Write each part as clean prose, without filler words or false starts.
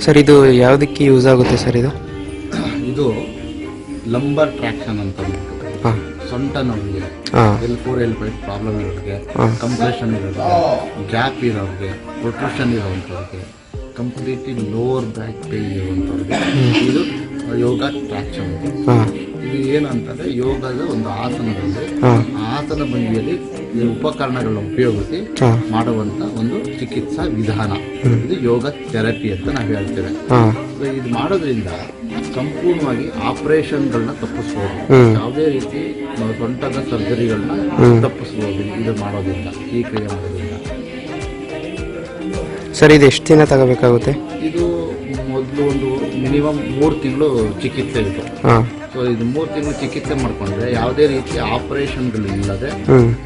Sir ಇದು ಯಾವುದಕ್ಕೆ use ಆಗುತ್ತೆ ಸರ್ ಇದು? ಇದು ಲಂಬರ್ ಟ್ರಾಕ್ಷನ್ ಅಂತ ಹಾಂ ಸೊಂಟ ನೋವಿಗೆ, ಹಾಂ L4 L5 ಪ್ರಾಬ್ಲಮ್ ಇರೋರಿಗೆ, ಕಂಪ್ರೆಷನ್ ಇರೋರಿಗೆ, ಗ್ಯಾಪ್ ಇರೋರಿಗೆ, ಪ್ರೊಟ್ರೂಷನ್ ಇರೋವಂಥವ್ರಿಗೆ, ಕಂಪ್ಲೀಟ್ಲಿ ಲೋವರ್ ಬ್ಯಾಕ್ ಪೇನ್ ಇರುವಂಥವ್ರಿಗೆ ಇದು ಯೋಗ ಟ್ರಾಕ್ಷನ್. ಹಾಂ ಇದು ಏನಂತಂದರೆ ಯೋಗದ ಒಂದು ಆಸನದಲ್ಲಿ ಆಸನ ಭಂಗಿಯಲ್ಲಿ ಉಪಕರಣಗಳನ್ನ ಉಪಯೋಗಿಸಿ ಮಾಡುವಂಥ ಒಂದು ಚಿಕಿತ್ಸಾ ವಿಧಾನ. ಇದು ಯೋಗ ಥೆರಪಿ ಅಂತ ನಾವು ಹೇಳ್ತೇವೆ. ಇದು ಮಾಡೋದ್ರಿಂದ ಸಂಪೂರ್ಣವಾಗಿ ಆಪರೇಷನ್ಗಳನ್ನ ತಪ್ಪಿಸ್ಬೋದು. ಯಾವುದೇ ರೀತಿ ಸೊಂಟದ ಸರ್ಜರಿಗಳನ್ನ ತಪ್ಪಿಸ್ಬೋದು ಇದು ಮಾಡೋದ್ರಿಂದ, ಈ ಕ್ರಿಯೆ ಮಾಡೋದ್ರಿಂದ. ಸರ್ ಇದು ಎಷ್ಟು ದಿನ ತಗೋಬೇಕಾಗುತ್ತೆ? ಇದು ಮೊದಲು ಒಂದು ಮಿನಿಮಮ್ 3 ತಿಂಗಳು ಚಿಕಿತ್ಸೆ ಇದೆ. ಸೊ ಇದು 3 ತಿಂಗಳು ಚಿಕಿತ್ಸೆ ಮಾಡ್ಕೊಂಡ್ರೆ ಯಾವುದೇ ರೀತಿಯ ಆಪರೇಷನ್ಗಳು ಇಲ್ಲದೆ,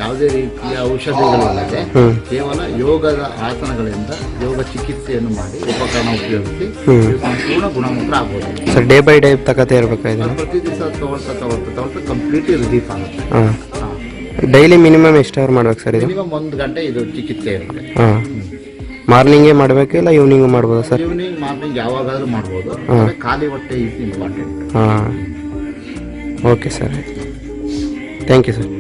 ಯಾವುದೇ ರೀತಿಯ ಔಷಧಿಗಳಿಲ್ಲದೆ ಕೇವಲ ಯೋಗದ ಆಸನಗಳಿಂದ ಯೋಗ ಚಿಕಿತ್ಸೆಯನ್ನು ಮಾಡಿ ಉಪಕರಣ ಉಪಯೋಗಿಸಿ ಸಂಪೂರ್ಣ ಗುಣಮುಖ ಆಗ್ಬೋದು. ಸರ್ ಡೇ ಬೈ ಡೇ ತಗೋತಾ ಇರಬೇಕಾಗಿದೆ? ಪ್ರತಿ ದಿವಸ ತಗೊಳ್ತಾ ಕಂಪ್ಲೀಟ್ಲಿ ರಿಲೀಫ್ ಆಗುತ್ತೆ. ಡೈಲಿ ಮಿನಿಮಮ್ ಎಷ್ಟು ಅವರ್ ಮಾಡ್ಬೇಕು ಸರ್ ಇದು? ಮಿನಿಮಮ್ 1 ಗಂಟೆ ಇದು ಚಿಕಿತ್ಸೆ ಇರುತ್ತೆ. ಮಾರ್ನಿಂಗೇ ಮಾಡಬೇಕು ಇಲ್ಲ ಈವ್ನಿಂಗ್ ಮಾಡ್ಬೋದಾ ಸರ್? ಈವ್ನಿಂಗ್ ಮಾರ್ನಿಂಗ್ ಯಾವಾಗಾದ್ರೂ ಮಾಡ್ಬೋದು. ಖಾಲಿ ಹೊಟ್ಟೆ ಇಸ್ ಇಂಪಾರ್ಟೆಂಟ್. ಹಾಂ okay sir, thank you sir.